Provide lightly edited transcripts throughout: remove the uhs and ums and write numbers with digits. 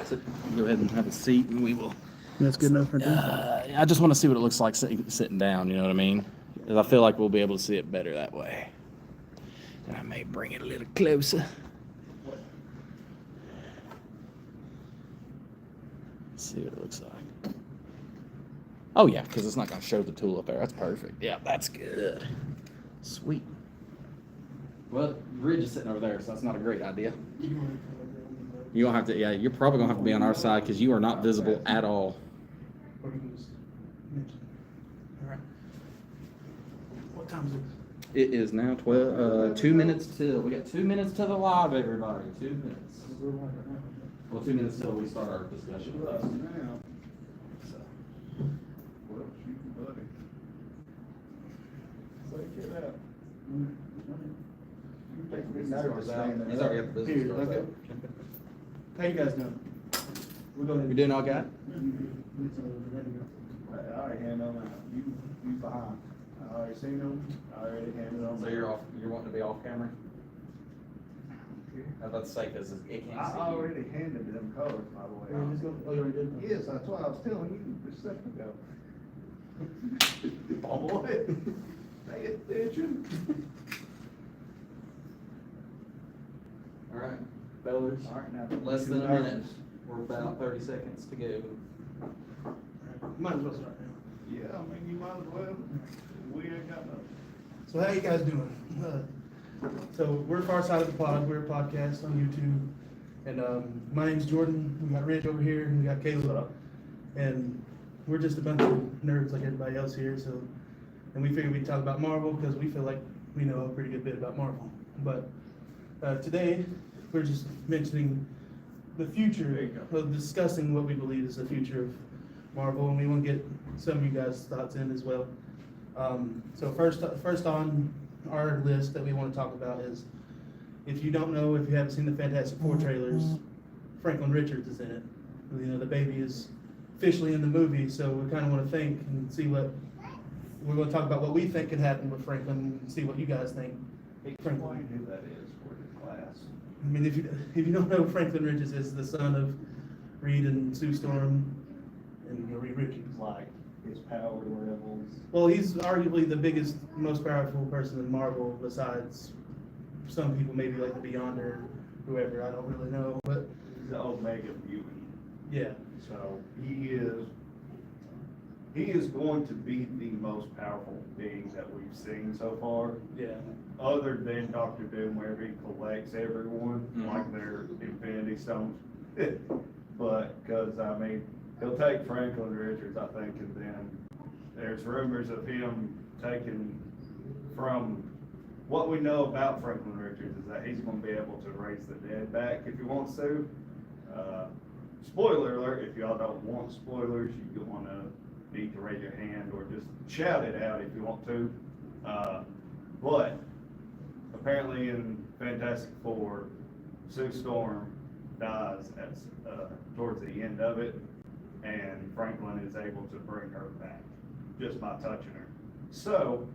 So go ahead and have a seat, and we will. That's good enough right there. I just want to see what it looks like sitting down. You know what I mean? 'Cause I feel like we'll be able to see it better that way. And I may bring it a little closer. Let's see what it looks like. Oh yeah, because it's not going to show the tool up there. That's perfect. Yeah, that's good. Sweet. Well, Ridge is sitting over there, so that's not a great idea. You don't have to. Yeah, you're probably gonna have to be on our side because you are not visible at all. Or you can just mention. All right. What time is it? It is now 2 minutes till. We got 2 minutes to the live, everybody. 2 minutes. Well, 2 minutes till we start our discussion. So. Well, shoot, buddy. Say, get out. You take me nervous standing He's up. already got the business. Here, cards okay. out. How you guys doing? We're going We doing all right? I already handed them out. You behind. I already seen them. I already handed them. So you're off. You're wanting to be off camera? I was about to say because it can't I see you. already handed them colors, by the way. Oh, you already did? Yes, that's what I was telling you a second ago. Boy, pay attention. All right, fellas. All right, now. Less than a minute. We're about 30 seconds to go. Might as well start now. Yeah, I mean, you might as well. We ain't got nothing. So how you guys doing? So we're Far Side of the Pod. We're a podcast on YouTube. And my name's Jordan. We got Rich over here, and we got Caleb. And we're just a bunch of nerds like everybody else here. So, and we figured we'd talk about Marvel because we feel like we know a pretty good bit about Marvel. But today, we're just mentioning the future of discussing what we believe is the future of Marvel, and we want to get some of you guys' thoughts in as well. So first on our list that we want to talk about is, if you don't know, if you haven't seen the Fantastic Four trailers, Franklin Richards is in it. You know, the baby is officially in the movie, so we kind of want to think and see what, we're going to talk about what we think could happen with Franklin and see what you guys think. Explain who that is for the class. I mean, if you don't know, Franklin Richards is the son of Reed and Sue Storm and Reed Richards. Like his power levels. Well, he's arguably the biggest, most powerful person in Marvel besides some people, maybe like the Beyonder, whoever, I don't really know, but He's the Omega mutant. yeah. So he is going to be the most powerful being that we've seen so far. Yeah. Other than Doctor Doom, where he collects everyone Mhm. like their Infinity Stones. But, because, I mean, he'll take Franklin Richards, I think, and then there's rumors of him taking from what we know about Franklin Richards is that he's going to be able to raise the dead back if he wants to. Spoiler alert, if y'all don't want spoilers, you want to need to raise your hand or just shout it out if you want to. But apparently in Fantastic Four, Sue Storm dies towards the end of it, and Franklin is able to bring her back just by touching her. So,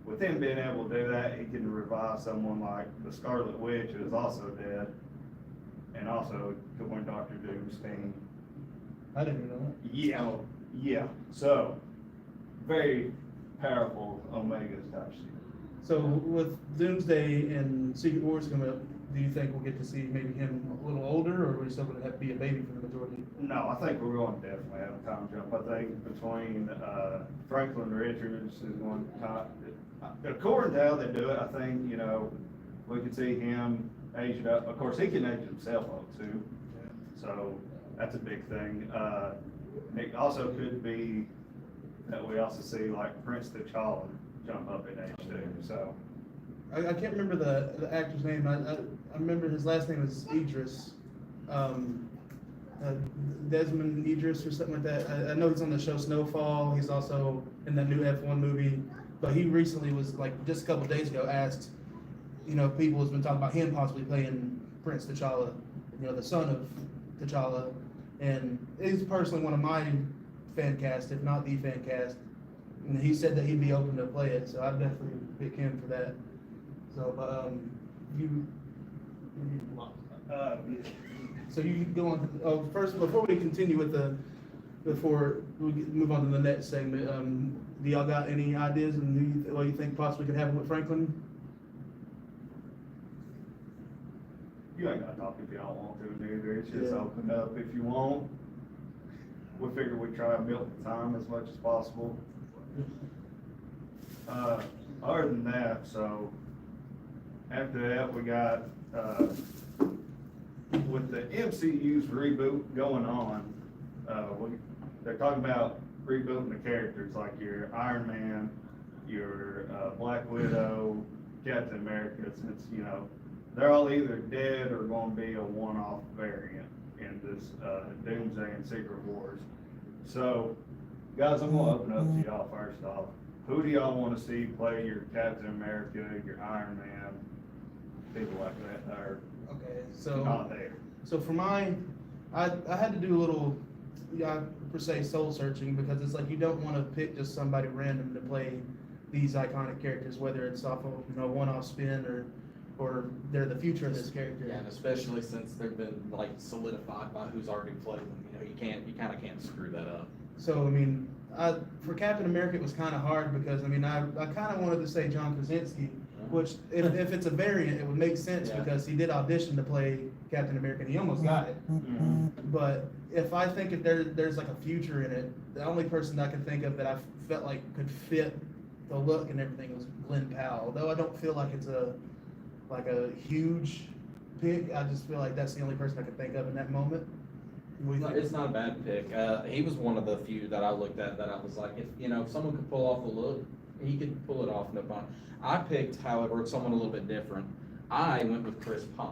with him being able to do that, he can revive someone like the Scarlet Witch, who is also dead, and also join Doctor Doom's team. I didn't even know that. Yeah. So, very powerful Omegas type shit. So with Doomsday and Secret Wars coming up, do you think we'll get to see maybe him a little older, or are we still going to have to be a baby for the majority? No, I think we're going to definitely have a time jump. I think between Franklin Richards is going to, according to how they do it, I think, we could see him aged up. Of course, he can age himself up too. So that's a big thing. It also could be that we also see like Prince T'Challa jump up in age too. So I can't remember the actor's name. I remember his last name is Idris. Desmond Idris or something like that. I know he's on the show Snowfall. He's also in that new F1 movie. But he recently was, like, just a couple of days ago, asked, people has been talking about him possibly playing Prince T'Challa, the son of T'Challa. And he's personally one of my fan cast, if not the fan cast. And he said that he'd be open to play it, so I'd definitely pick him for that. So, but So you go on, first, before we continue with before we move on to the next segment, do y'all got any ideas and what you think possibly could happen with Franklin? You ain't gotta talk if y'all want to neither, it's just Yeah. open up if you want. We figure we try and milk the time as much as possible. Other than that, so, after that, we got, with the MCU's reboot going on, they're talking about rebooting the characters, like your Iron Man, your, Black Widow, Captain America, since, you know, they're all either dead or gonna be a one-off variant in this, Doomsday and Secret Wars. So, guys, I'm gonna open up to y'all first off. Who do y'all wanna see play your Captain America, your Iron Man, people like that, or Okay, not there? So for mine, I had to do a little, per se, soul searching, because it's like you don't want to pick just somebody random to play these iconic characters, whether it's off of, you know, one-off spin or they're the future of this character. Yeah, and especially since they've been like solidified by who's already played them, you know, you kind of can't screw that up. So, I mean, for Captain America, it was kind of hard because, I mean, I kind of wanted to say John Krasinski, which, if it's a variant, it would make sense Yeah. because he did audition to play Captain America and he almost got it. But if I think if there's like a future in it, the only person I could think of that I felt like could fit the look and everything was Glenn Powell. Although I don't feel like it's a huge pick, I just feel like that's the only person I could think of in that moment. What do you think? It's not a bad pick. He was one of the few that I looked at that I was like, if someone could pull off the look, he could pull it off, no problem. I picked, however, someone a little bit different. I went with Chris Pine.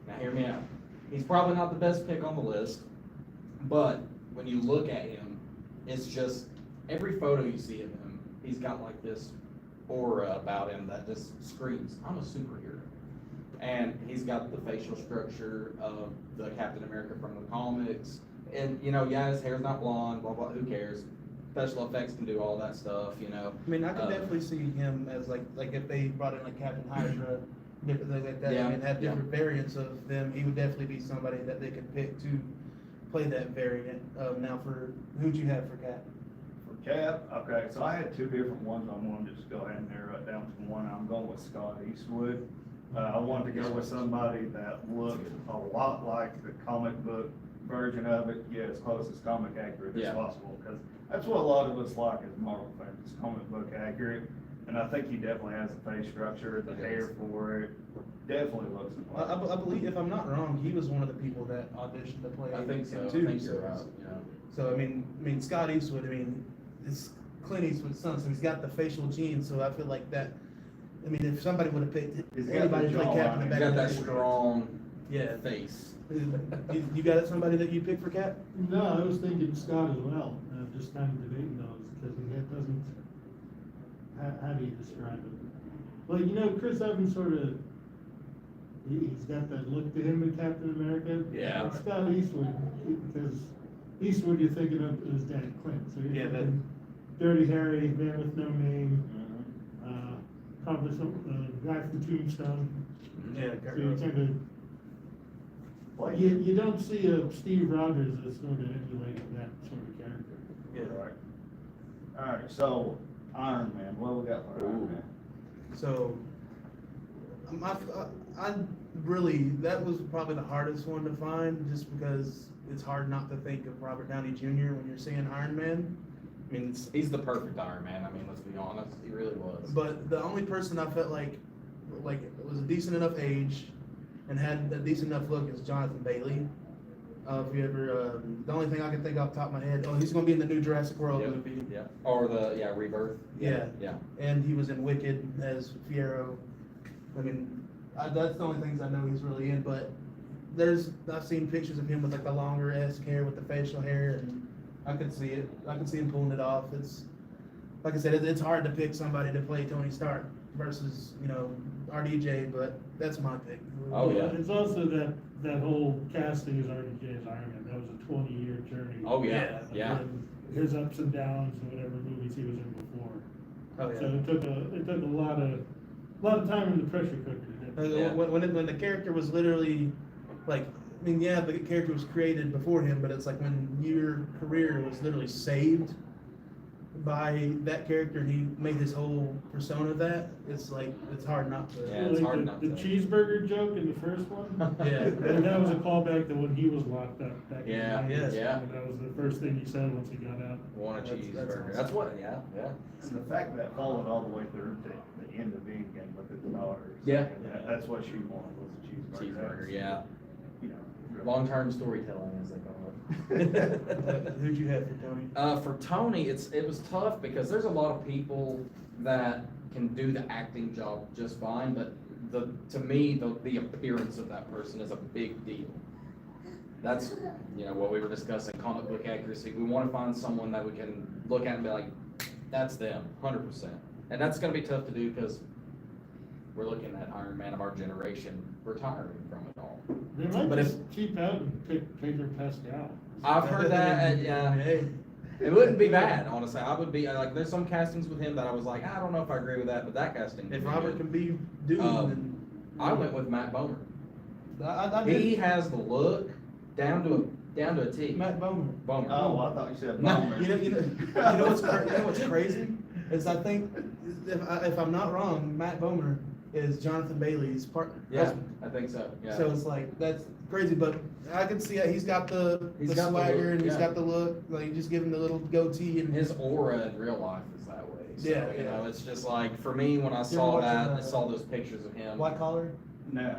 Now hear me out. He's probably not the best pick on the list, but when you look at him, it's just, every photo you see of him, he's got like this aura about him that just screams, I'm a superhero. And he's got the facial structure of the Captain America from the comics. And, yeah, his hair's not blonde, blah, blah, who cares? Special effects can do all that stuff, I mean, I could definitely see him as like if they brought in like Captain Hydra, different things like that, Yeah, and have different variants of them, he would definitely be somebody that they could pick to play that variant. Now who'd you have for Cap? For Cap, okay, so I had two different ones. I wanted to just go ahead and narrow it down to one. I'm going with Scott Eastwood. I wanted to go with somebody that looked a lot like the comic book version of it, as close as comic accurate Yeah. as possible, because that's what a lot of us like as Marvel fans, is comic book accurate. And I think he definitely has the face structure, the He hair does. for it, definitely looks like. I believe, if I'm not wrong, he was one of the people that auditioned to play I think so. him I too. think you're right, So I mean, Scott Eastwood, it's Clint Eastwood's son, so he's got the facial genes, so I feel like that, I mean, if somebody would have picked He's got anybody the to play Captain jawline. He's back got in the that day. strong Yeah. face. You got somebody that you picked for Cap? No, I was thinking Scott as well, just kind of debating those, because he doesn't, how do you describe it? Well, Chris Evans sort of, he's got that look to him in Captain America. Yeah. But Scott Eastwood, because Eastwood you're thinking of his dad Clint, so Yeah, you're that- thinking Dirty Harry, Man with No Name, Mhm. probably some, guy from Tombstone. Yeah, So you tend to, you don't see a Steve Rogers as sort of emulating that sort of character. Yeah. Right. Alright, so Iron Man, what we got for Iron Ooh. Man? So, I really, that was probably the hardest one to find, just because it's hard not to think of Robert Downey Jr. when you're seeing Iron Man. I mean, He's the perfect Iron Man. I mean, let's be honest. He really was. but the only person I felt like was a decent enough age and had a decent enough look is Jonathan Bailey. If you ever, the only thing I can think off the top of my head, he's gonna be in the new Jurassic World Yep, movie. Yeah. Or Rebirth. Yeah. Yeah. And he was in Wicked as Fiero. I mean, that's the only things I know he's really in, but I've seen pictures of him with like the longer-esque hair with the facial hair, and I could see it. I could see him pulling it off. It's, like I said, it's hard to pick somebody to play Tony Stark versus, RDJ, but that's my pick. Oh, yeah. It's also that whole casting as RDJ's Iron Man, that was a 20-year journey. Oh, yeah. Yeah. And his ups and downs and whatever movies he was in before. Oh, yeah. So it took a lot of time in the pressure cooker. to get- Yeah. When the character was literally like I mean, yeah, the character was created before him, but it's like when your career was literally saved by that character, and he made his whole persona that, it's like, it's hard not to. Yeah, it's Like hard the- not The to. cheeseburger joke in the first one. Yeah. And that was a callback to when he was locked up back in the Yeah, 90s. yeah. And that was the first thing he said once he got out. Want a That's cheeseburger. awesome. That's what, yeah. And the fact that followed all the way through to the end of Endgame with his daughters. Yeah. That's what she wanted, was a cheeseburger. Cheeseburger, yeah. You know. Long-term storytelling, as they call it. Who'd you have for Tony? For Tony, it was tough because there's a lot of people that can do the acting job just fine, but to me, the appearance of that person is a big deal. That's, what we were discussing, comic book accuracy. We want to find someone that we can look at and be like, that's them, 100%. And that's gonna be tough to do because we're looking at Iron Man of our generation retiring from it all. They might But if- just keep out and pick Pedro Pascal. I've heard that, yeah. Hey. It wouldn't be bad, honestly. I would be, like, there's some castings with him that I was like, I don't know if I agree with that, but that casting. If would be Robert good. can be Doom, then. I went with Matt Bomer. I He did. has the look down to a T. Matt Bomer. Bomer. Oh, I thought you said No. Bowman. You know what's crazy is I think if I'm not wrong, Matt Bomer is Jonathan Bailey's partner. Yeah, husband. I think so, yeah. So it's like that's crazy, but I can see it. He's got the He's got the swagger look, and he's yeah. got the look. Like you just give him the little goatee and His aura in real life is that way. So, Yeah, You yeah. know, it's just like, for me, when I You saw ever that, watching, I saw those pictures of him. white collar. No.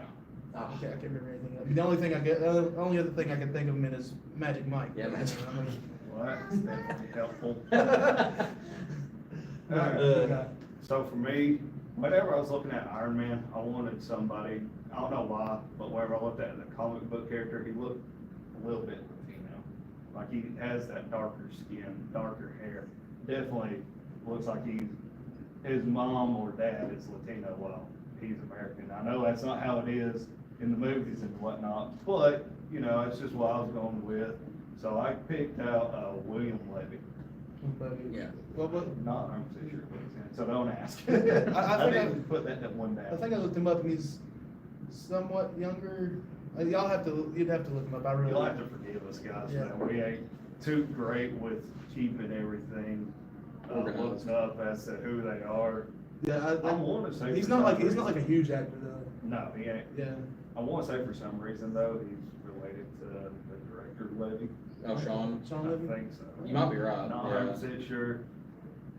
Oh, Okay, I can't remember anything else. The only thing the only other thing I can think of him in is Magic Mike. Yeah, Magic I mean, Well, that's definitely helpful. uh, So for me, whenever I was looking at Iron Man, I wanted somebody, I don't know why, but whenever I looked at the comic book character, he looked a little bit Latino. Like he has that darker skin, darker hair. Definitely looks like his mom or dad is Latino, well, he's American. I know that's not how it is in the movies and whatnot, but, it's just what I was going with. So I picked out William Levy. Yeah. Well, but Not 100% sure what he's in, so don't ask. I think I didn't put that one down. I think I looked him up and he's somewhat younger. You'd have to look him up. I really. You'll have to forgive us, guys, Yeah. man. We ain't too great with keeping everything Organized. looked up as to who they are. Yeah, I want to say he's for not some like a reason- huge actor though. No, he ain't. Yeah. I want to say for some reason though, he's related to the director Levy. Oh, Sean? Sean I Levy. think so. You might be right, Not yeah. 100% sure.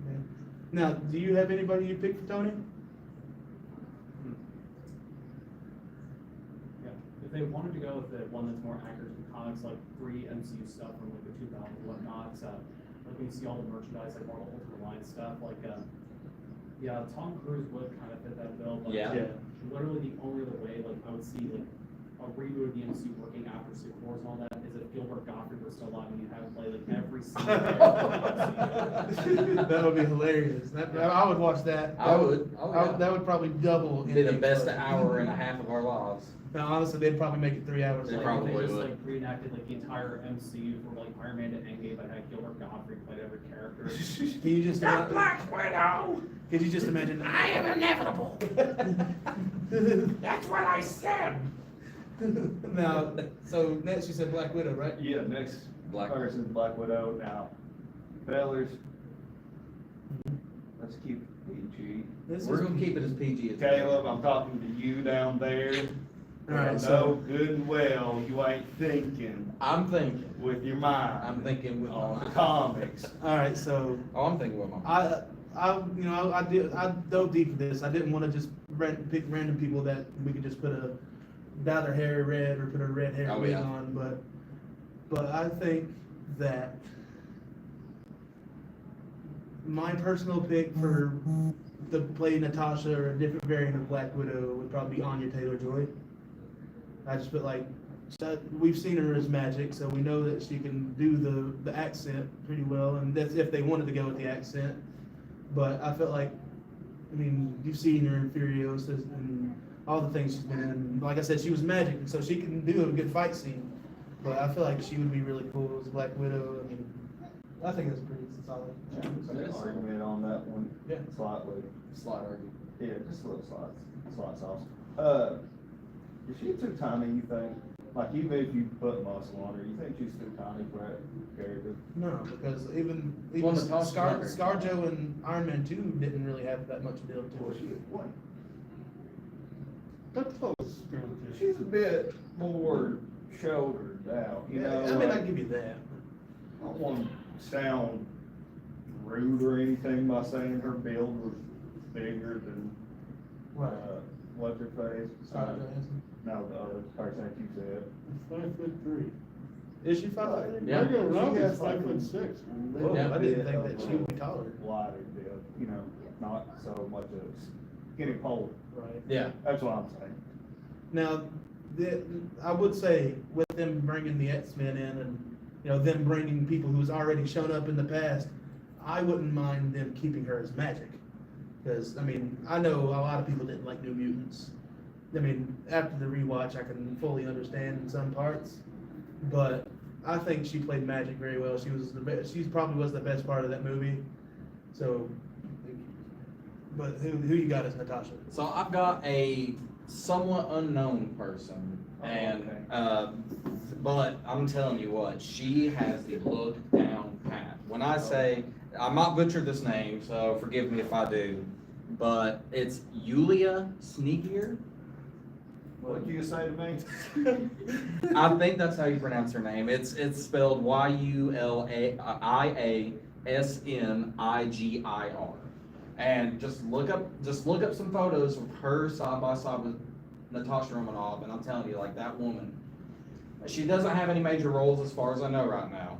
Yeah. Now, do you have anybody you picked for Tony? Yeah, if they wanted to go with the one that's more accurate to the comics, like pre-MCU stuff from like the 2000s and whatnot, like when you see all the merchandise, like more the Ultimate Alliance stuff, like, yeah, Tom Cruise would kind of fit that bill, but Yeah. Yeah. literally the only other way, like, I would see, like, a reboot of the MCU working after Civil Wars and all that, is if Gilbert Gottfried were still alive and you have him play, like, every single That would be hilarious. I would watch that. I would. Oh, yeah. That would probably double. Be the in best income. hour and a half of our lives. Now, honestly, they'd probably make it 3 hours. They Like, probably they just would. like reenacted like the entire MCU from like Iron Man to Endgame, but had Gilbert Gottfried played every character. Can you just Widow! Could you just imagine? I am inevitable! That's what I said! Now, so next you said Black Widow, right? Yeah, next Black- person's Black Widow. Now, fellas, let's keep it PG. This We're is- gonna keep it as PG as Caleb, I'm talking to you down there. All I right, know so good and well you ain't thinking I'm thinking. with your mind. I'm thinking with my on mind. comics. all right, so Oh, I'm thinking with my mind. I dove deep into this. I didn't want to just pick random people that we could just dye their hair red or put a red hair Oh, wig yeah. on, but I think that my personal pick for to play Natasha or a different variant of Black Widow would probably be Anya Taylor-Joy. I just feel like we've seen her as Magic, so we know that she can do the accent pretty well, and that's if they wanted to go with the accent. But I felt like, I mean, you've seen her in Furiosa and all the things she's been in. Like I said, she was Magic, so she can do a good fight scene. But I feel like she would be really cool as Black Widow. I mean, I think that's pretty solid. Argument on that one. Yeah. Slightly. Slight argument. Yeah, just a little slight sauce. Is she too tiny, you think? Like, even if you put muscle on her, you think she's too tiny for that character? No, because even Well, Natasha's not very ScarJo and Iron Man 2 didn't really have that much build to Well, it. she, what? That's close, girl, too. She's a bit more shouldered out, you know? I mean, I like, give you that. I don't want to sound rude or anything by saying her build was bigger than, what's her face? Scarlett Johansson. No, the other person that you said. 5'3". Is she 5'3"? Yeah. Margot She Robbie's has like 5'6". Whoa, Yeah. I didn't think that she would be taller. Wider build, you know, not so much as getting polar. Right. Yeah. That's what I'm saying. Now, I would say with them bringing the X-Men in and, you know, them bringing people who's already shown up in the past, I wouldn't mind them keeping her as Magic. Because, I mean, I know a lot of people didn't like New Mutants. I mean, after the rewatch, I can fully understand in some parts. But I think she played Magic very well. She was the best. She probably was the best part of that movie. So, but who you got as Natasha? So I've got a somewhat unknown person, and but I'm telling you what, she has the look down pat. When I say, I might butcher this name, so forgive me if I do, but it's Yulia Sneakier. What'd you say to me? I think that's how you pronounce her name. It's spelled Yuliasnigir. And just look up some photos of her side by side with Natasha Romanoff, and I'm telling you, like, that woman, she doesn't have any major roles as far as I know right now.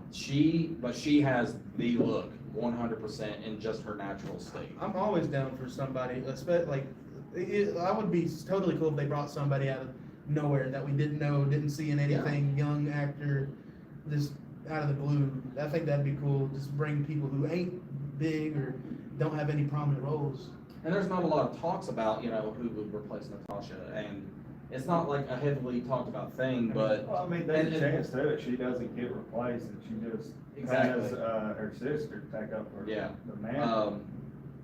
But she has the look 100% in just her natural state. I'm always down for somebody, like, I would be totally cool if they brought somebody out of nowhere that we didn't know, didn't see in anything, young actor, just out of the blue. I think that'd be cool. Just bring people who ain't big or don't have any prominent roles. And there's not a lot of talks about, who would replace Natasha, and it's not like a heavily talked about thing, but. Well, I mean, there's a chance to it. She doesn't get replaced, and she just Exactly. has, her sister take up for Yeah. the man.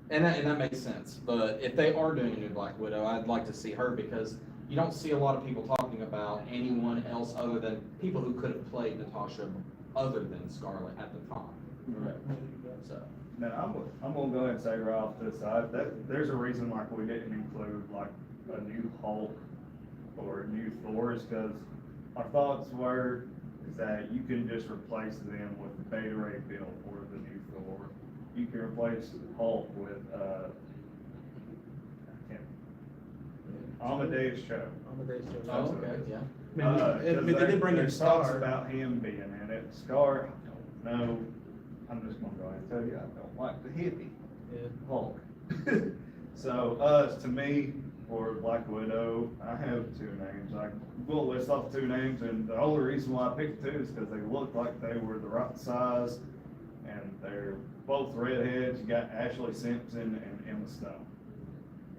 And that makes sense, but if they are doing a new Black Widow, I'd like to see her, because you don't see a lot of people talking about anyone else other than people who could have played Natasha other than Scarlett at the time, Right. so. Now, I'm gonna go ahead and say right off to the side, that, there's a reason like we didn't include like a new Hulk or a new Thor, is because our thoughts were, is that you can just replace them with the Beta Ray Bill for the new Thor. You can replace Hulk with, Amadeus Cho. Amadeus Cho. Oh, okay, yeah. I mean, they did bring in There's talks Star. about him being in it. Scar, I don't know. I'm just gonna go ahead and tell you, I don't like the hippie Yeah. Hulk. So, to me, for Black Widow, I have two names. We'll list off two names, and the only reason why I picked two is because they look like they were the right size, and they're both redheads. You got Ashley Simpson and Emma Stone.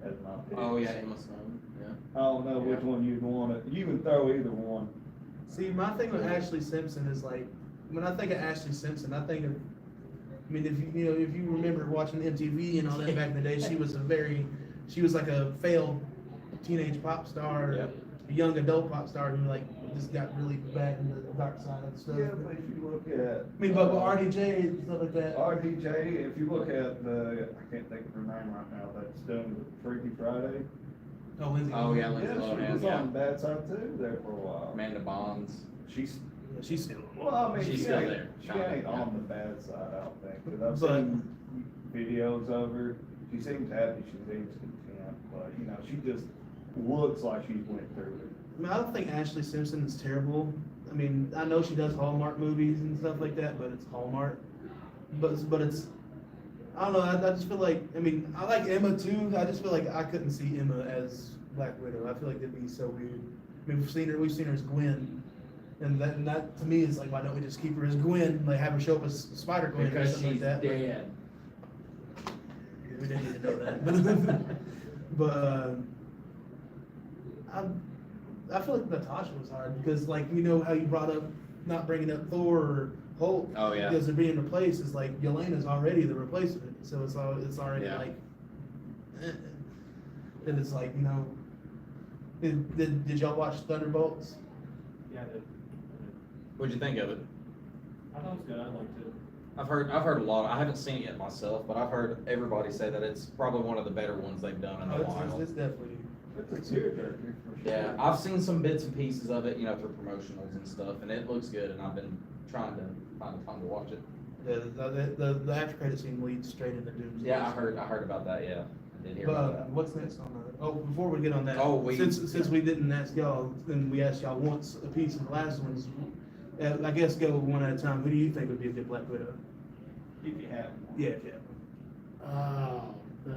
That's my pick. Oh, yeah, Emma Stone, yeah. I don't know which one you'd want to, you can throw either one. See, my thing with Ashley Simpson is like, when I think of Ashley Simpson, I think of, I mean, if you remember watching MTV and all that back in the day, she was like a failed teenage pop star, Yep. a young adult pop star who like just got really bad into the dark side and stuff. Yeah, but if you look at. I mean, but with RDJ and stuff like that. RDJ, if you look at the, I can't think of her name right now, that's done with Freaky Friday. Oh, Lindsay. Oh, yeah, Lohan. Lindsay Yeah, she Lohan, was yeah. on the bad side too there for a while. Amanda Bonds. She's, Yeah, she's still. well, I mean, She's she still ain't, there, she kinda, ain't yeah. on the bad side, I don't think, cause I've But- seen videos of her. She seems happy, she seems content, but she just looks like she went through it. I mean, I don't think Ashley Simpson is terrible. I mean, I know she does Hallmark movies and stuff like that, but it's Hallmark. But it's, I don't know. I just feel like, I mean, I like Emma too. I just feel like I couldn't see Emma as Black Widow. I feel like that'd be so weird. I mean, we've seen her as Gwen, and that to me is like, why don't we just keep her as Gwen, like have her show up as Spider Gwen or Because something she's like that? dead. We didn't need to know that. But I feel like Natasha was hard because, like, how you brought up not bringing up Thor or Hulk. Oh, yeah. Because they're being replaced. Is like Yelena's already the replacement, so it's already Yeah. like. And it's like did y'all watch Thunderbolts? Yeah, What'd you think of it? I thought it was good, I liked it. I've heard a lot. I haven't seen it yet myself, but I've heard everybody say that it's probably one of the better ones they've done in a while. It's definitely. It's a tearjerker for sure. Yeah, I've seen some bits and pieces of it, you know, through promotionals and stuff, and it looks good, and I've been trying to find the time to watch it. Yeah, the after credit scene leads straight into Doomsday. Yeah, I heard about that, yeah. I did hear about that. What's next on the, before we get on that. Oh, Since we didn't ask y'all, then we asked y'all once a piece of the last ones. I guess go one at a time. Who do you think would be a good Black Widow? If you have. Yeah. The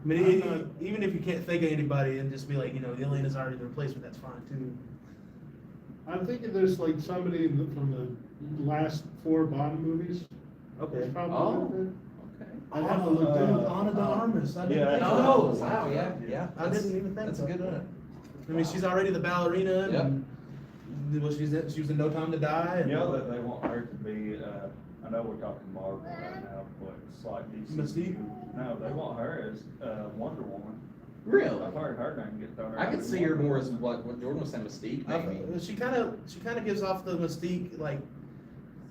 I mean, even if you can't think of anybody and just be like, Elena's already the replacement, that's fine too. I'm thinking there's like somebody from the last 4 Bond movies. Okay. Probably. Oh. Okay. I'd have to look down. Ana de Armas. I didn't Yeah, think that's- of Oh, that. wow, yeah. I didn't even think That's a about good that. one. I mean, she's already the ballerina. Yep. And, well, she was in No Time to Die. And, You know that they want her to be, I know we're talking Marvel right now, but it's like DC. Mystique? No, they want her as, Wonder Woman. Really? I've heard her name get thrown around. I could see her more as what Jordan was saying, Mystique, maybe. She kind of gives off the Mystique, like,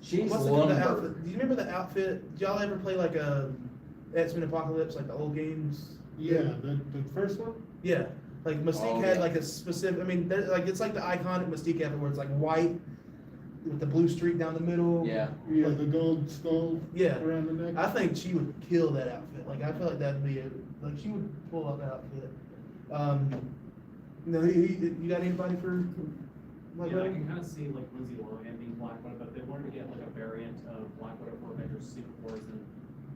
She's what's the lumber. outfit? Do you remember the outfit? Did y'all ever play like a X-Men Apocalypse, like the old games? Yeah, the first one? Yeah, like Mystique Oh, had yeah. like a specific. I mean, like it's like the iconic Mystique outfit where it's like white with the blue streak down the middle. Yeah. Yeah, the gold skull Yeah. around the neck. I think she would kill that outfit. Like I feel like that'd be she would pull up that outfit. You got anybody for? Like, Yeah, I can kind of see like Lindsay Lohan being Black Widow, but if they wanted to get like a variant of Black Widow for Avengers Secret Wars, then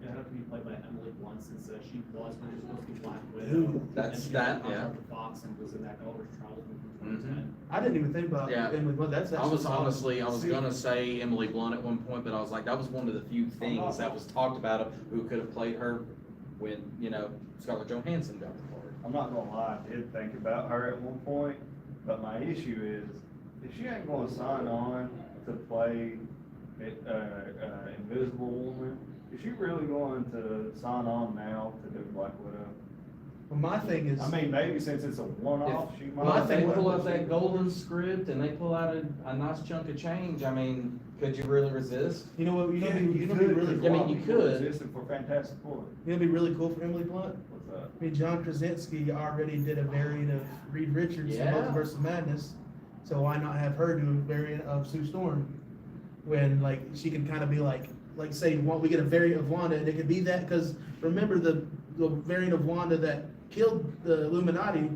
it'd have to be played by Emily Blunt since she was when she was supposed to be Black Widow. Ooh, that's- And she that, got yeah. contract with Fox and was in that Gulliver's Travels movie from 2010. I didn't even think about Yeah. Emily Blunt. That's I was solid. honestly, I was gonna say Emily Blunt at one point, but I was like, that was one of the few things that was talked about of who could have played her when, Scarlett Johansson got the part. I'm not gonna lie, I did think about her at one point, but my issue is, if she ain't gonna sign on to play, Invisible Woman, is she really going to sign on now to do Black Widow? Well, my thing is, I mean, maybe since it's a one-off, she might. Well, if they think- pull out that golden script and they pull out a nice chunk of change, I mean, could you really resist? you know what? You know, Yeah, what'd be- you know, what'd be really I mean, cool. you could. Resistant for Fantastic Four. You know, what'd be really cool for Emily Blunt. What's up? I mean, John Krasinski already did a variant of Reed Richards in Yeah. Multiverse of Madness, so why not have her do a variant of Sue Storm? When like she can kind of be like say we get a variant of Wanda, and it could be that because remember the variant of Wanda that killed the Illuminati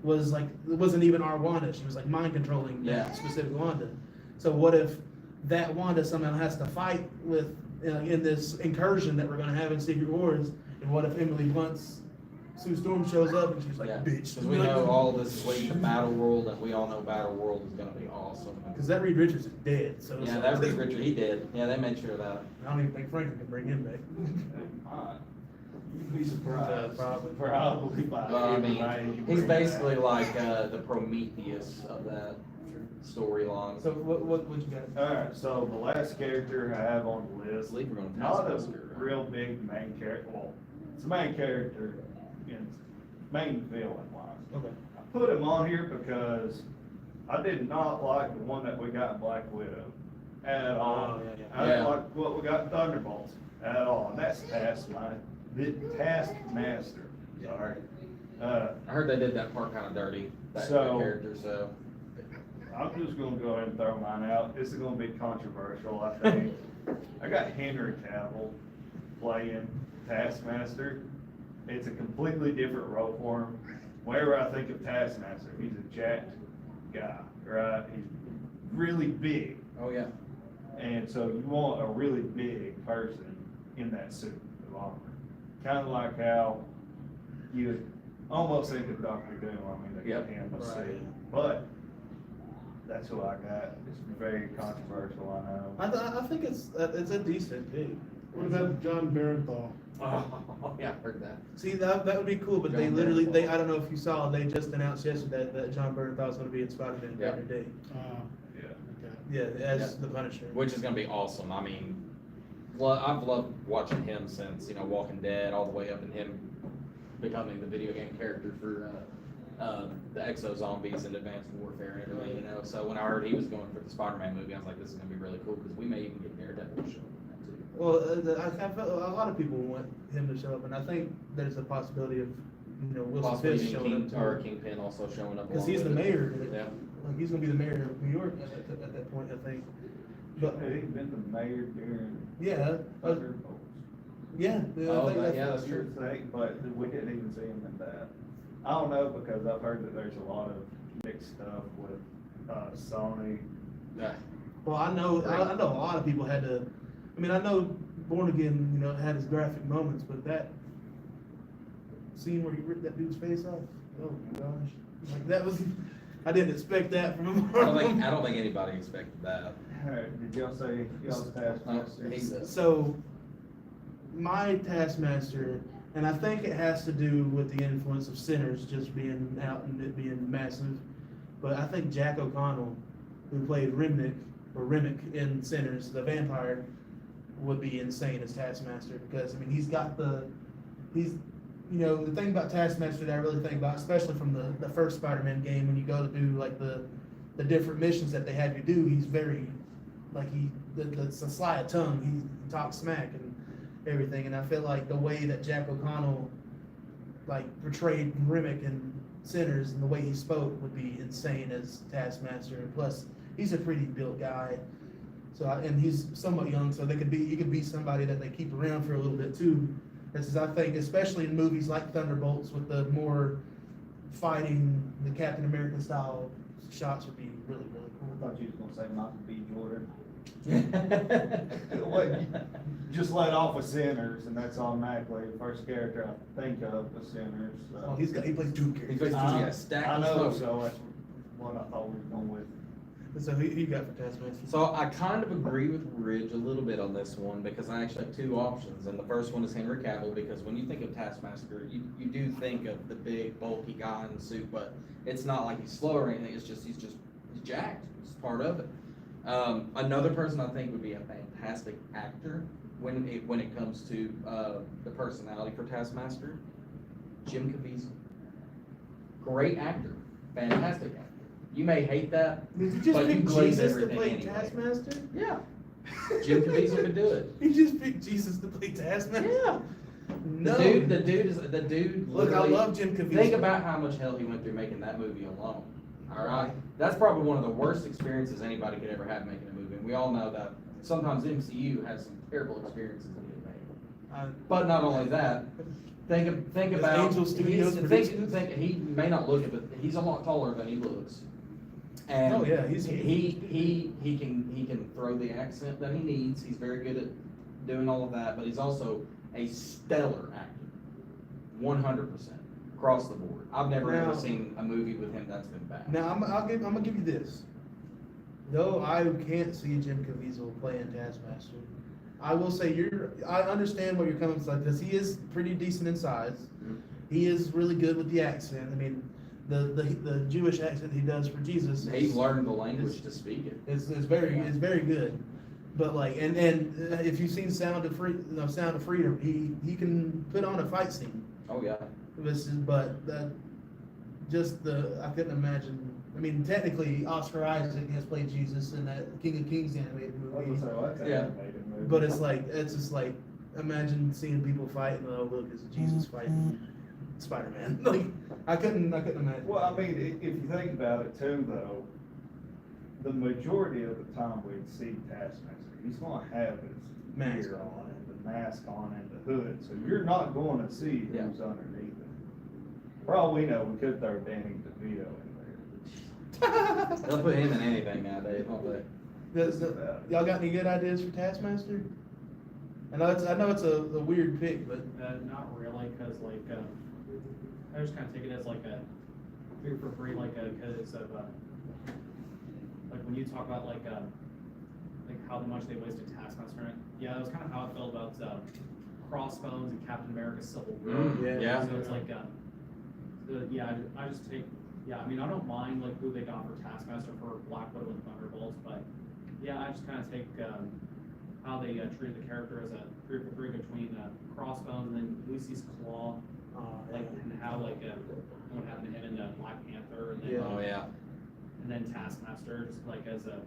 was like it wasn't even our Wanda. She was like mind controlling Yeah. that specific Wanda. So what if that Wanda somehow has to fight with in this incursion that we're gonna have in Secret Wars? And what if Emily Blunt's Sue Storm shows up and she's like, Yeah, bitch. because we know all this is leading to Battle World, and we all know Battle World is gonna be awesome. Because that Reed Richards is dead, so. Yeah, that Reed Richard, he did. Yeah, they made sure of that. I don't even think Franklin can bring him back. You'd be surprised. Probably. Probably by Well, I everybody you mean, he's bring basically back. like the Prometheus of that storyline. So what you got? Alright, so the last character I have on the I list, believe we're gonna not a Taskmaster. real big main character, well, it's a main character, it's main villain wise. Okay. I put him on here because I did not like the one that we got in Black Widow at all. Oh, yeah. I didn't Yeah. like what we got in Thunderbolts at all, and that's Taskmaster. Sorry. I heard they did that part kind of dirty, that So- character, so. I'm just gonna go ahead and throw mine out. This is gonna be controversial, I think. I got Henry Cavill playing Taskmaster. It's a completely different role for him. Whenever I think of Taskmaster, he's a jacked guy, right? He's really big. Oh, yeah. And so you want a really big person in that suit of armor. Kind of like how you almost think of Doctor Doom, I mean, they Yep. got him a Right. suit. But that's who I got. It's very controversial, I know. I think it's a decent pick. What about John Barenthal? Oh, yeah, I heard that. See, that would be cool, but they John literally, Bernthal. I don't know if you saw, they just announced yesterday that John Bernthal is gonna be in Spider-Man Yeah. Brand New Day. Yeah. Okay. Yeah, as Yeah. the Punisher. Which is gonna be awesome. I mean, I've loved watching him since, Walking Dead, all the way up and him becoming the video game character for the exo zombies and advanced warfare and everything, you know. So when I heard he was going for the Spider-Man movie, I was like, this is gonna be really cool because we may even get Daredevil to show up in that too. Well, I felt a lot of people want him to show up, and I think there's a possibility of, Wilson Possibly Fisk even showing up King, or too. Kingpin also showing up. Because along he's the with it. mayor. Yeah. Like, he's gonna be the mayor of New York at that point, I think. But, He's been the mayor during yeah, Thunderbolts. yeah. Oh, I think yeah, that's that's true. But we didn't even see him in that. I don't know, because I've heard that there's a lot of mixed stuff with, Sony. Yeah. Well, I know a lot of people had to, I know Born Again, had his graphic moments, but that scene where he ripped that dude's face off, oh my gosh. Like, that was, I didn't expect that from him. I don't think anybody expected that. Did y'all say y'all's Taskmaster? So, my Taskmaster, and I think it has to do with the influence of Sinners just being out and it being massive, but I think Jack O'Connell, who played Remnick in Sinners, the vampire, would be insane as Taskmaster because, he's got the thing about Taskmaster that I really think about, especially from the first Spider-Man game, when you go to do like the different missions that they have you do, he's very, like it's a sly of tongue, he talks smack and everything, and I feel like the way that Jack O'Connell like portrayed Remnick in Sinners and the way he spoke would be insane as Taskmaster, and plus he's a pretty built guy, so and he's somewhat young, so he could be somebody that they keep around for a little bit too. This is, I think, especially in movies like Thunderbolts with the more fighting, the Captain America style shots would be really, really I cool. thought you was gonna say Michael B. Jordan. What, just let off with Sinners, and that's automatically the first character I think of was Sinners. So. Oh, he plays two He characters. plays stack I of know, smoke. so that's what I thought we were going with. So who you got for Taskmaster? So I kind of agree with Ridge a little bit on this one because I actually have two options, and the first one is Henry Cavill because when you think of Taskmaster, you do think of the big bulky guy in the suit, but it's not like he's slow or anything. It's just he's jacked. It's part of it. Another person I think would be a fantastic actor when it comes to the personality for Taskmaster, Jim Caviezel. Great actor, fantastic actor. You may hate that, Did you just but you pick glaze Jesus to everything play anyway. Taskmaster? Yeah. Jim Caviezel could do it. You just picked Jesus to play Taskmaster? Yeah. No. The dude. Look, I literally- love Jim Caviezel. Think about how much hell he went through making that movie alone. All right, that's probably one of the worst experiences anybody could ever have making a movie. And we all know that sometimes MCU has some terrible experiences in getting made. But not only that, think Does about Angel Studios produce this? think he may not look it, but he's a lot taller than he looks. And Oh, yeah, he's- he can throw the accent that he needs. He's very good at doing all of that, but he's also a stellar actor, 100% across the board. I've never Now- ever seen a movie with him that's been bad. Now, I'm gonna give you this. Though I can't see Jim Caviezel playing Taskmaster, I will say I understand what you're coming from, because he is pretty decent in size. Mhm. He is really good with the accent. The Jewish accent he does for Jesus. He learned the language to speak it. is very good. But like, and if you've seen Sound of Freedom, he can put on a fight scene. Oh yeah. I couldn't imagine. Technically, Oscar Isaac has played Jesus in that King of Kings animated movie. Yeah. But it's just like, imagine seeing people fight and look, it's Jesus fighting Spider-Man. Like, I couldn't imagine. Well, if you think about it too, though, the majority of the time we'd see Taskmaster, he's gonna have his Mask gear on and the mask on and the hood, so you're not gonna see Yeah. who's underneath it. For all we know, we could throw Danny DeVito in They'll put him in anything nowadays, won't they? Y'all got any good ideas for Taskmaster? I know it's a weird pick, but Not really, cause like, I just kinda take it as like a, three for free, like, cause of, like when you talk about like how much they wasted Taskmaster, right? Yeah, that was kind of how I felt about, Crossbones and Captain America Civil War. Yeah. So it's like, I just take, I don't mind like who they got for Taskmaster for Black Widow and Thunderbolts, but yeah, I just kind of take, how they treated the character as a 3 for 3 between Crossbones and then Lucy's Claw, like, and how like what happened to him in Black Panther, and then, Yeah. Oh, yeah. and then Taskmaster, just like as a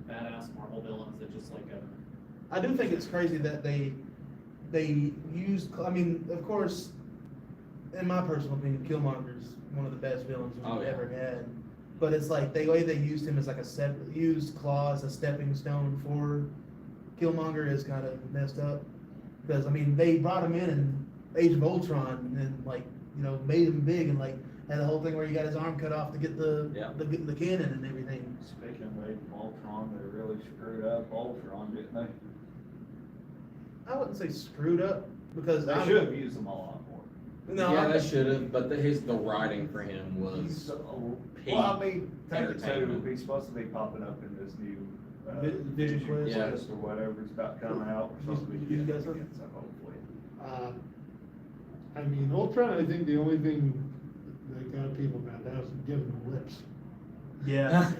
badass Marvel villains that just like a. I do think it's crazy that they used, I mean, of course, in my personal opinion, Killmonger's one of the best villains we've Oh, yeah. ever had. But it's like the way they used him as like used Claw as a stepping stone for Killmonger is kind of messed up. Because I mean, they brought him in Age of Ultron and like, you know, made him big and like had the whole thing where he got his arm cut off to get the Yeah. the cannon and everything. Speaking of Age of Ultron, they really screwed up Ultron, didn't they? I wouldn't say screwed up because They should have used them a lot more. No, Yeah, I- they should have, but the writing for him He's was so, peak well, I mean, take it to, entertainment. he's supposed to be popping up in this new, Vision Quest? Yeah. Quest or whatever's about to come out. We're supposed to be You getting guys it, look- so hopefully. I mean, Ultron, I think the only thing that got people mad at was giving them lips. yeah.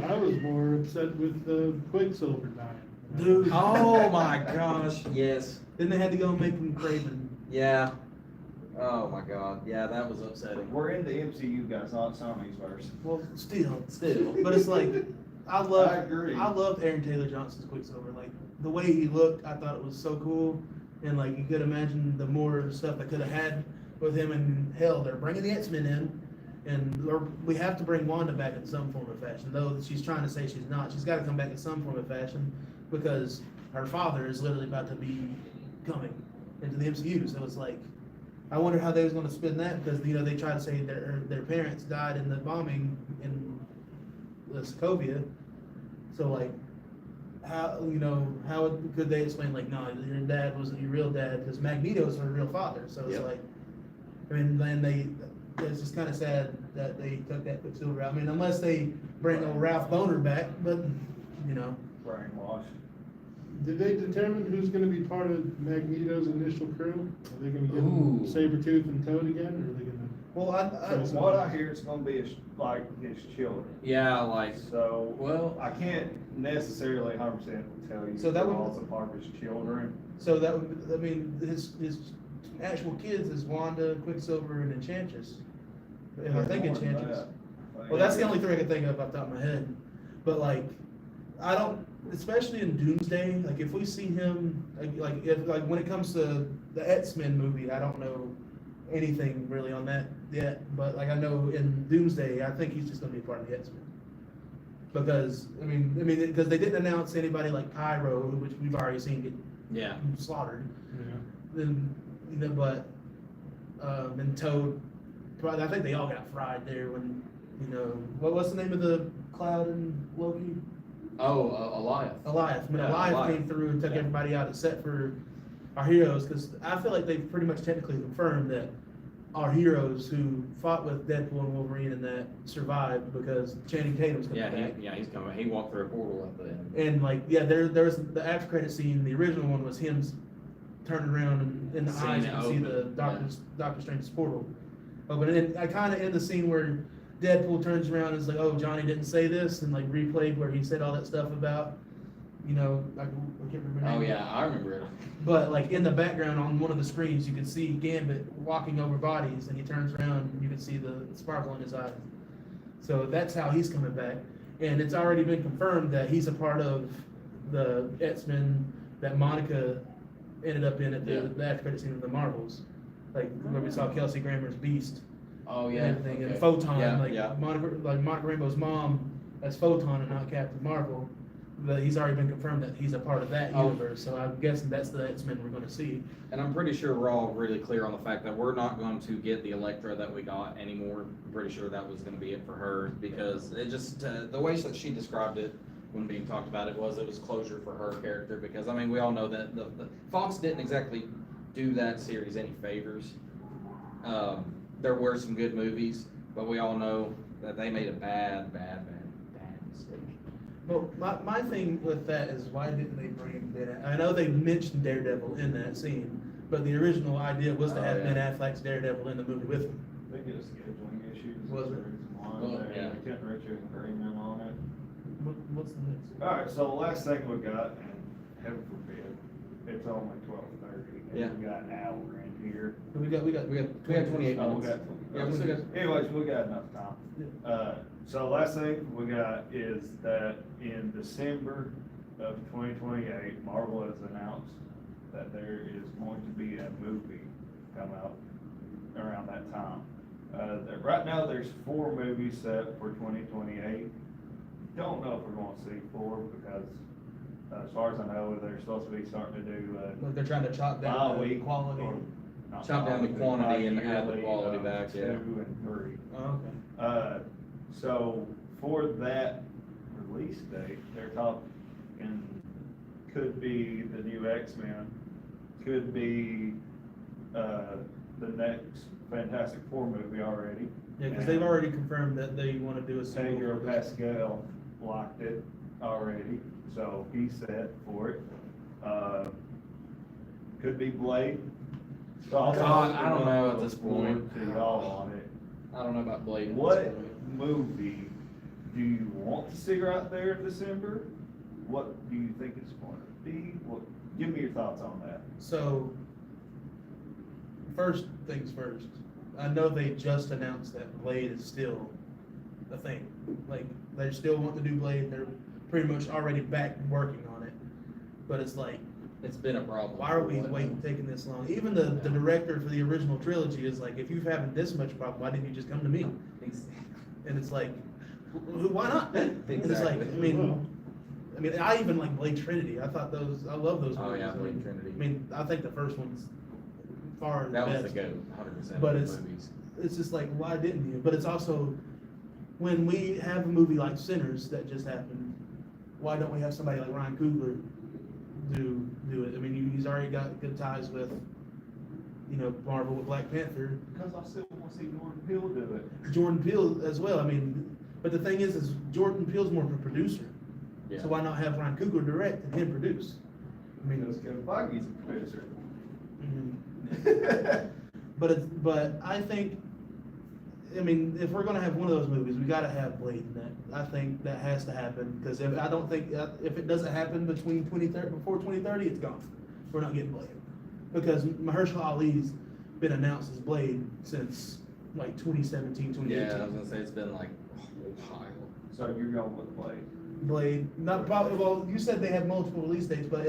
I was more upset with Quicksilver dying. Dude. Oh my gosh, yes. Then they had to go and make him Craven. Yeah. Oh my god, yeah, that was upsetting. We're in the MCU, guys, not Sony's verse. Well, still, but it's like I agree. loved Aaron Taylor Johnson's Quicksilver. Like the way he looked, I thought it was so cool, and like you could imagine the more stuff they could have had with him. And hell, they're bringing the X-Men in, and we have to bring Wanda back in some form of fashion. Though she's trying to say she's not, she's got to come back in some form of fashion because her father is literally about to be coming into the MCU. So it's like, I wonder how they was going to spin that because you know they tried to say their parents died in the bombing in the Sokovia. So like, how could they explain like, no, your dad wasn't your real dad because Magneto's her real father. So it's Yep. like, I mean, then it's just kind of sad that they took that Quicksilver out. I mean, unless they bring old Ralph Boner back, but you know. Brainwashed. Did they determine who's gonna be part of Magneto's initial crew? Are they gonna give Ooh. him Sabretooth and Toad again, or are they gonna? Well, From what I hear, it's gonna be like his children. Yeah, like, So, well, I can't necessarily 100% tell you So that would- who all's a part of his children. so that would, I mean, his actual kids is Wanda, Quicksilver, and Enchantress. And I think More than Enchantress. that. Well, that's the only three I can think of off the top of my head. But like, I don't, especially in Doomsday, like if we see him, like when it comes to the X-Men movie, I don't know anything really on that yet. But like I know in Doomsday, I think he's just gonna be part of the X-Men. Because because they didn't announce anybody like Pyro, which we've already seen get yeah. slaughtered. Yeah. Then but and Toad, I think they all got fried there when what's the name of the cloud in Loki? Oh, Elias. Elias. When Yeah, Elias Elias. came through and took Yeah. everybody out except for our heroes, because I feel like they've pretty much technically confirmed that our heroes who fought with Deadpool and Wolverine and that survived because Channing Tatum's coming back. He's coming. He walked through a portal at the end. And like, yeah, there's the after credit scene. The original one was him turning around and in the Seeing eyes it you can see open, the Doctor Strange's portal. Oh, but then I kind of end the scene where Deadpool turns around and is like, "Oh, Johnny didn't say this," and like replayed where he said all that stuff about, I can't remember. Oh the name. yeah, I remember it. But like in the background on one of the screens, you can see Gambit walking over bodies, and he turns around and you can see the sparkle in his eyes. So that's how he's coming back, and it's already been confirmed that he's a part of the X-Men that Monica ended up in at Yeah. the after credit scene of the Marvels, like where we saw Kelsey Grammer's Beast Oh and yeah. everything, and okay. Photon, Yeah, like yeah. Monica Rambeau's mom as Photon and not Captain Marvel. But he's already been confirmed that he's a part of that Oh. universe, so I'm guessing that's the X-Men we're going to see. And I'm pretty sure we're all really clear on the fact that we're not going to get the Elektra that we got anymore. I'm pretty sure that was going to be it for her because it just the way that she described it when being talked about it was closure for her character because I mean we all know that the Fox didn't exactly do that series any favors. There were some good movies, but we all know that they made a bad mistake. Well, my thing with that is why didn't they bring Ben? I know they mentioned Daredevil in that scene, but the original idea was to Oh, have yeah. Ben Affleck's Daredevil in the movie with him. They get a scheduling issue. Was it? That's the reason why. Well, They yeah. couldn't reach an agreement on it. What's the next? Alright, so the last thing we got, and heaven forbid, it's only 12:30, Yeah. and we got an hour in here. We got. We have 28 Oh, we minutes. got. Yeah, we still got. Anyways, we got enough time. So last thing we got is that in December of 2028, Marvel has announced that there is going to be a movie come out around that time. Right now, there's 4 movies set for 2028. Don't know if we're gonna see 4 because, as far as I know, they're supposed to be starting to do, Like they're trying to chop down the bi-week quality. or not Chop down the bi-weekly, quantity and add the bi-yearly, quality back, yeah. 2 and 3. Oh, okay. So for that release date, they're talking, could be the new X-Men, could be, the next Fantastic Four movie already. Yeah, because they've already confirmed that they want to do a sequel. Pedro for this. Pascal locked it already, so he's set for it. Could be Blade. So I don't know at this forward point. to y'all on it. I don't know about Blade. at this What point. movie do you want to see right there in December? What do you think it's going to be? Give me your thoughts on that. So, first things first, I know they just announced that Blade is still a thing. Like, they still want to do Blade, they're pretty much already back working on it. But it's like, It's been a problem. why are we for what? waiting, taking this long? Even the director for the original trilogy is like, if you're having this much problem, why didn't you just come to me? Exactly. And it's like, why not? And it's like, Exactly. I mean, I even like Blade Trinity. I thought those, I love those Oh, movies. yeah, I Blade mean- Trinity. I mean, I think the first one's far That was the best. goat, 100% But of it's- the movies. It's just like, why didn't you? But it's also, when we have a movie like Sinners that just happened, why don't we have somebody like Ryan Coogler do it? I mean, he's already got good ties with, Marvel with Black Panther. Because I still want to see Jordan Peele do it. Jordan Peele as well. I mean, but the thing is Jordan Peele's more of a producer. Yeah. So why not have Ryan Coogler direct and him produce? I mean, Because Kevin Feige's a producer. mhm. But I think, I mean, if we're gonna have one of those movies, we gotta have Blade in that. I think that has to happen, because if it doesn't happen between before 2030, it's gone. We're not getting Blade. Because Mahershala Ali's been announced as Blade since like 2017, 2018. Yeah, I was gonna say, it's been like a while. So you're going with Blade. Blade, not probably, well, you said they had multiple release dates, but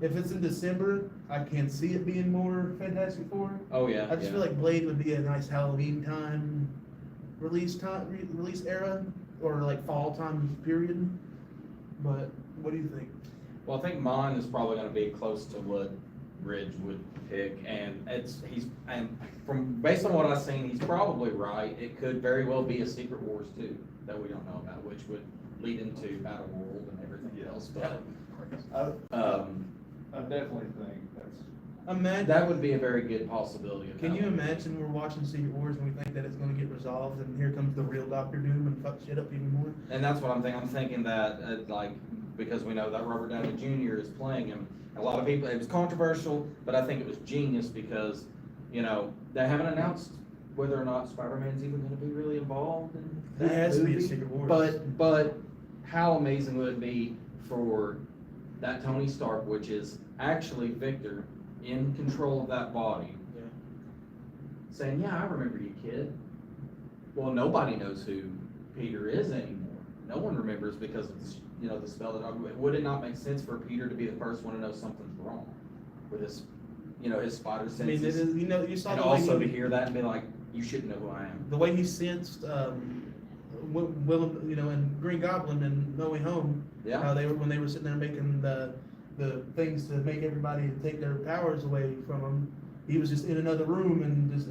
if it's in December, I can see it being more Fantastic Four. Oh, yeah. I just yeah. feel like Blade would be a nice Halloween release era, or like fall time period. But what do you think? Well, I think mine is probably gonna be close to what Ridge would pick, and based on what I've seen, he's probably right. It could very well be a Secret Wars 2 that we don't know about, which would lead into Battle World and everything else, but, I definitely think that's. Imagine. that would be a very good possibility. of Can you that. imagine we're watching Secret Wars and we think that it's gonna get resolved, and here comes the real Doctor Doom and fuck shit up even more? And that's what I'm thinking. I'm thinking that, because we know that Robert Downey Jr. is playing him. A lot of people, it was controversial, but I think it was genius because, they haven't announced whether or not Spider-Man's even gonna be really involved in He that has to be a movie. Secret Wars. But how amazing would it be for that Tony Stark, which is actually Victor, in control of that body, Yeah. saying, "Yeah, I remember you, kid." Well, nobody knows who Peter is anymore. No one remembers because of the spell that. Would it not make sense for Peter to be the first one to know something's wrong with his, his spider I mean, senses, you saw and the way also to he, hear that and be like, "You shouldn't know who I am." the way he sensed, Willem, and Green Goblin and No Way Home. Yeah. How when they were sitting there making the things to make everybody take their powers away from him, he was just in another room and just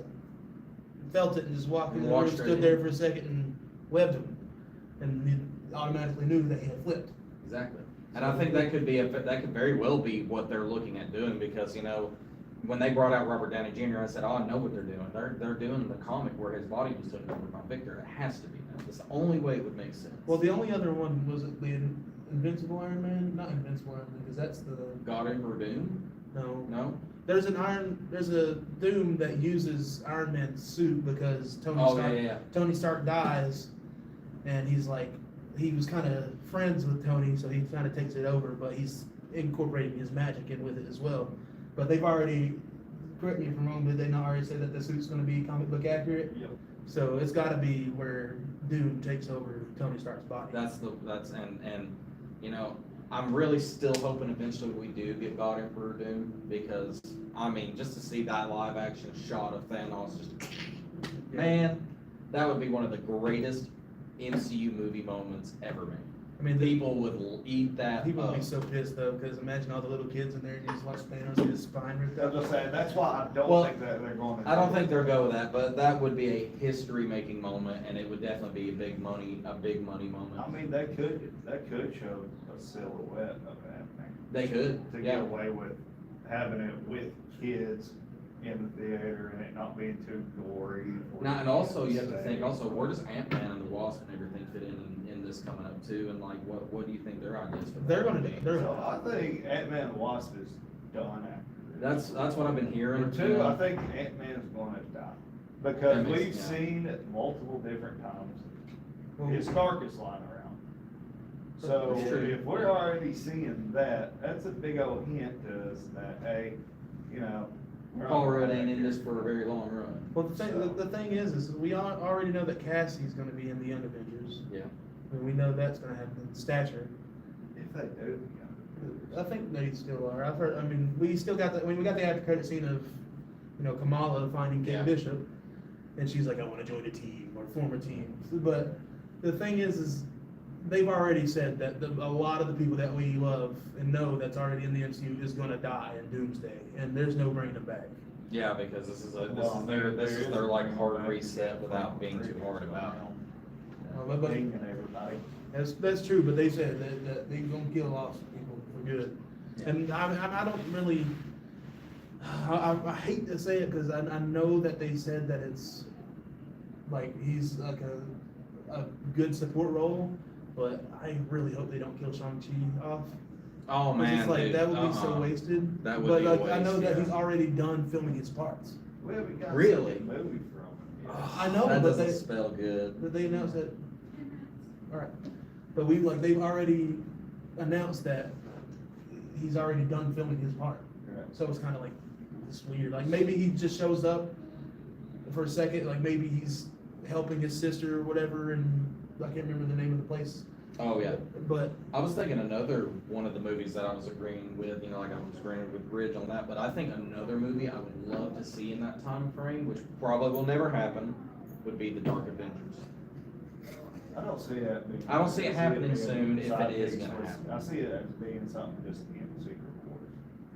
felt it and just walked in the Walked room, straight stood in. there for a second and webbed him, and he automatically knew that he had flipped. Exactly. And I think that could very well be what they're looking at doing, because, when they brought out Robert Downey Jr., I said, "Oh, I know what they're doing. They're doing the comic where his body was taken over by Victor. It has to be that. It's the only way it would make sense." Well, the only other one was the Invincible Iron Man, not Invincible Iron Man, because that's the Goddard or Doom? No? There's a Doom that uses Iron Man's suit because Oh, yeah. Tony Stark dies, and he was kind of friends with Tony, so he kind of takes it over, but he's incorporating his magic in with it as well. But they've already correct me if I'm wrong, but they not already said that the suit's gonna be comic book accurate? Yep. So it's gotta be where Doom takes over Tony Stark's body. And, you know, I'm really still hoping eventually we do get God Emperor Doom, because, I mean, just to see that live action shot of Thanos, just, man, that would be one of the greatest MCU movie moments ever made. I mean, People would eat that people would up. be so pissed though, because imagine all the little kids in there and you just watch Thanos get his spine ripped That's out. what I'm saying, that's why I Well, don't think that they're going to. I don't think they'll go with that, but that would be a history-making moment, and it would definitely be a big money moment. I mean, that could show a silhouette of Ant-Man. They could, To yeah. get away with having it with kids in the theater and it not being too gory. or Now, and also, you have to safe. think, also, where does Ant-Man and the Wasp and everything fit in this coming up too, and like, what do you think their ideas for that They're gonna would do, be? they're, So I think Ant-Man and the Wasp is done after this. That's what I've been hearing. Number two, I think Ant-Man is gonna die, because That makes- we've yeah. seen it multiple different times, well, his carcass lying around. So That's true. if we're already seeing that, that's a big old hint to us that, hey, you know. we're not Paul gonna Rudd have ain't in your- this for a very long run. well, the thing is we already know that Cassie's gonna be in the Young Avengers. Yeah. And we know that's gonna happen, Stature. If they do, I think they still are. I've heard, I mean, we still got the, we got the after credit scene of, you know, Kamala finding Kate Yeah. Bishop. And she's like, I wanna join a team or form a team. But the thing is they've already said that a lot of the people that we love and know that's already in the MCU is gonna die in Doomsday. And there's no bringing them back. Yeah, because this is Well, their there like is- hard reset without being too hard about it. But- King and everybody. That's true, but they said that they gonna kill off people for good. Yeah. And I don't really, I hate to say it, cause I know that they said that it's, like, he's like a good support role, but I really hope they don't kill Shang-Chi off. Oh 'Cause man, it's like, dude, that would be so uh-uh. wasted. That would But be a like, I know waste, that yeah. he's already done filming his parts. We haven't got Really? a movie from him. I know, That but doesn't they- spell good. But they announced that, alright, but they've already announced that he's already done filming his part. Correct. So it's kinda like, it's weird, like maybe he just shows up for a second, like maybe he's helping his sister or whatever, and I can't remember the name of the place. Oh yeah. But, I was thinking another one of the movies that I was agreeing with, you know, like I was agreeing with Ridge on that, but I think another movie I would love to see in that time frame, which probably will never happen, would be The Dark Avengers. I don't see it. I don't see it happening being soon if it side is piece gonna with- happen. I see it as being something just in Secret Wars.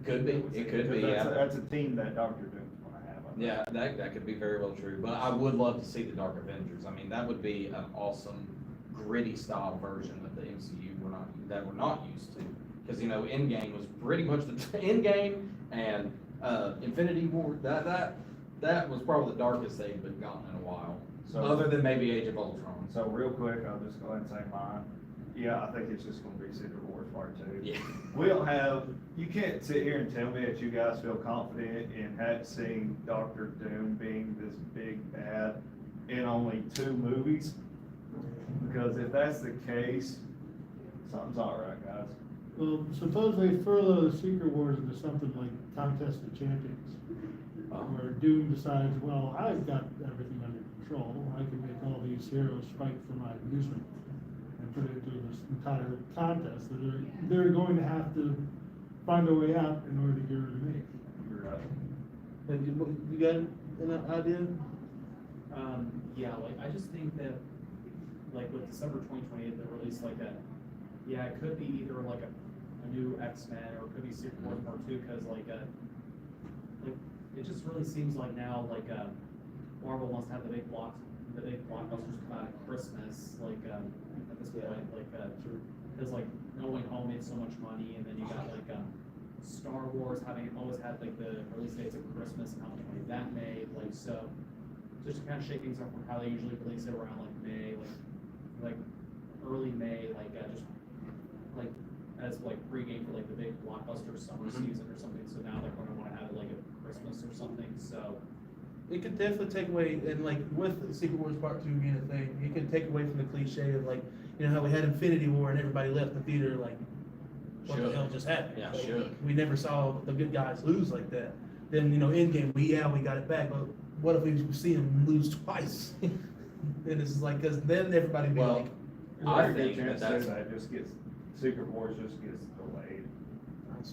Could be, it could be, Because yeah. That's a team that Doctor Doom's gonna have. I think. Yeah, that could be very well true, but I would love to see The Dark Avengers. I mean, that would be an awesome, gritty style version of the MCU that we're not used to. Because, you know, Endgame was pretty much the, Endgame and, Infinity War, that was probably the darkest they've been gotten in a while. So- Other than maybe Age of Ultron. So real quick, I'll just go ahead and say mine. Yeah, I think it's just gonna be Secret Wars Part 2. Yeah. We don't have, you can't sit here and tell me that you guys feel confident in seeing Doctor Doom being this big bad in only 2 movies. Because if that's the case, something's not right, guys. Well, suppose they furlough the Secret Wars into something like Contest of Champions, where Doom decides, well, I've got everything under control, I can make all these heroes fight for my amusement, and put it into this entire contest that they're going to have to find a way out in order to get rid of me. You're right. have you got an idea? Yeah, like, I just think that, like, with December 2020, they released like yeah, it could be either like a new X-Men, or it could be Secret Wars Part 2, cause like, it just really seems like now, like, Marvel wants to have the big blockbusters come out at Christmas, like, at this point, like, cause like, No Way Home made so much money, and then you got like, Star Wars always had like the release dates of Christmas and how much money that made, like, so, just to kind of shake things up from how they usually release it around like May, like early May, like, just, like, as like pregame for like the big blockbuster summer Mhm. season or something, so now they're gonna wanna have it like at Christmas or something, so. It could definitely take away, and like with Secret Wars Part 2 being a thing, it could take away from the cliche of like, you know how we had Infinity War and everybody left the theater like, what the Should. hell just happened? Yeah, Like, should. we never saw the good guys lose like that. then, Endgame, we got it back, but what if we see him lose twice? And it's like, cause then everybody be Well, like, I There's a think good chance that's- that just gets, Secret Wars just gets delayed.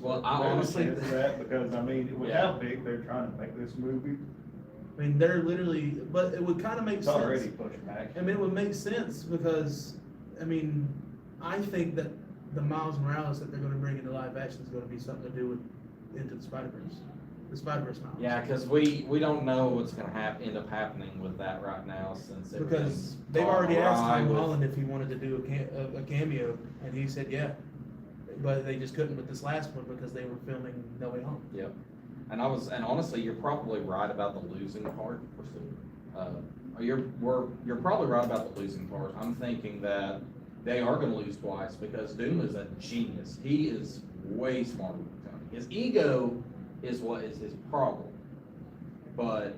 Well, I There's a honestly, chance of that, because, I mean, with Yeah. how big they're trying to make this movie, I mean, they're literally, but it would kinda make it's sense. already pushed back. I mean, it would make sense because, I mean, I think that the Miles Morales that they're gonna bring into live action is gonna be something to do with Into the Spider-Verse. The Spider-Verse Miles. yeah, cause we don't know what's gonna end up happening with that right now since it Because was they've gone already asked awry Tom with- Holland if he wanted to do a cameo, and he said, yeah. But they just couldn't with this last one because they were filming No Way Home. Yep. And honestly, you're probably right about the losing part. You're probably right about the losing part. I'm thinking that they are gonna lose twice because Doom is a genius. He is way smarter than Tony. His ego is what is his problem. But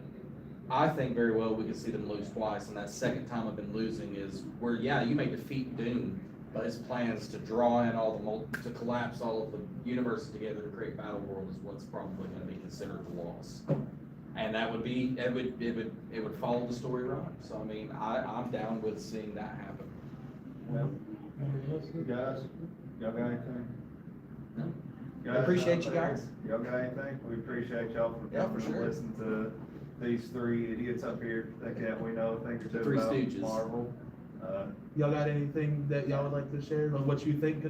I think very well we could see them lose twice, and that second time of them losing is where, yeah, you may defeat Doom, but his plans to draw in to collapse all of the universes together to create Battle World is what's probably gonna be considered a loss. And that would be, it would follow the story right. So, I mean, I'm down with seeing that happen. Well, guys, y'all got anything? No. Guys Appreciate out you there, guys. Y'all got anything? We appreciate y'all for Yeah, for coming and sure. listening to these three idiots up here that we know a thing or two Three about Stooges. Marvel. Y'all got anything that y'all would like to share, or what you think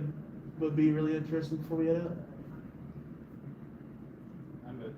would be really interesting before we head out? I'm good.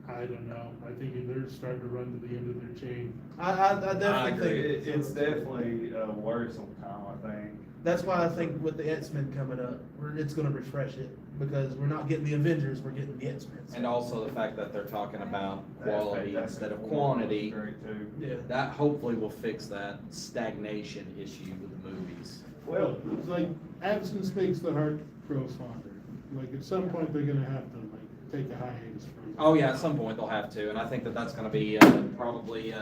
I don't know, I think they're starting to run to the end of their chain. I I definitely agree. think. It's definitely a worrisome time, I think. That's why I think with the X-Men coming up, it's gonna refresh it, because we're not getting the Avengers, we're getting the X-Men. And also the fact that they're talking about That's quality fantastic. instead of quantity, Great too. Yeah. that hopefully will fix that stagnation issue with the movies. Well, It's like absence makes the heart grow fonder. Like, at some point, they're gonna have to, like, take a hiatus from. Oh yeah, at some point they'll have to, and I think that that's gonna be probably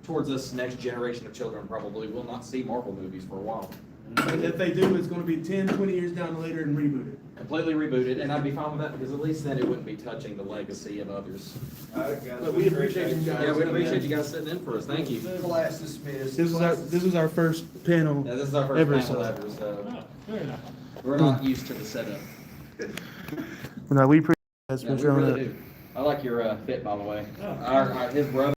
towards this next generation of children probably will not see Marvel movies for a while. And if they do, it's gonna be 10, 20 years down later and rebooted. Completely rebooted, and I'd be fine with that because at least then it wouldn't be touching the legacy of others. all right, guys. But we appreciate you guys. Yeah, we appreciate you guys sitting in for us. Thank you. Class dismissed. This was our first panel. Yeah, this is our first Ever panel so. ever, so Oh, fair enough. we're not used to the setup. No, we appreciate you guys Yeah, for we showing really up. do. I like your fit, by the way. Oh. His brother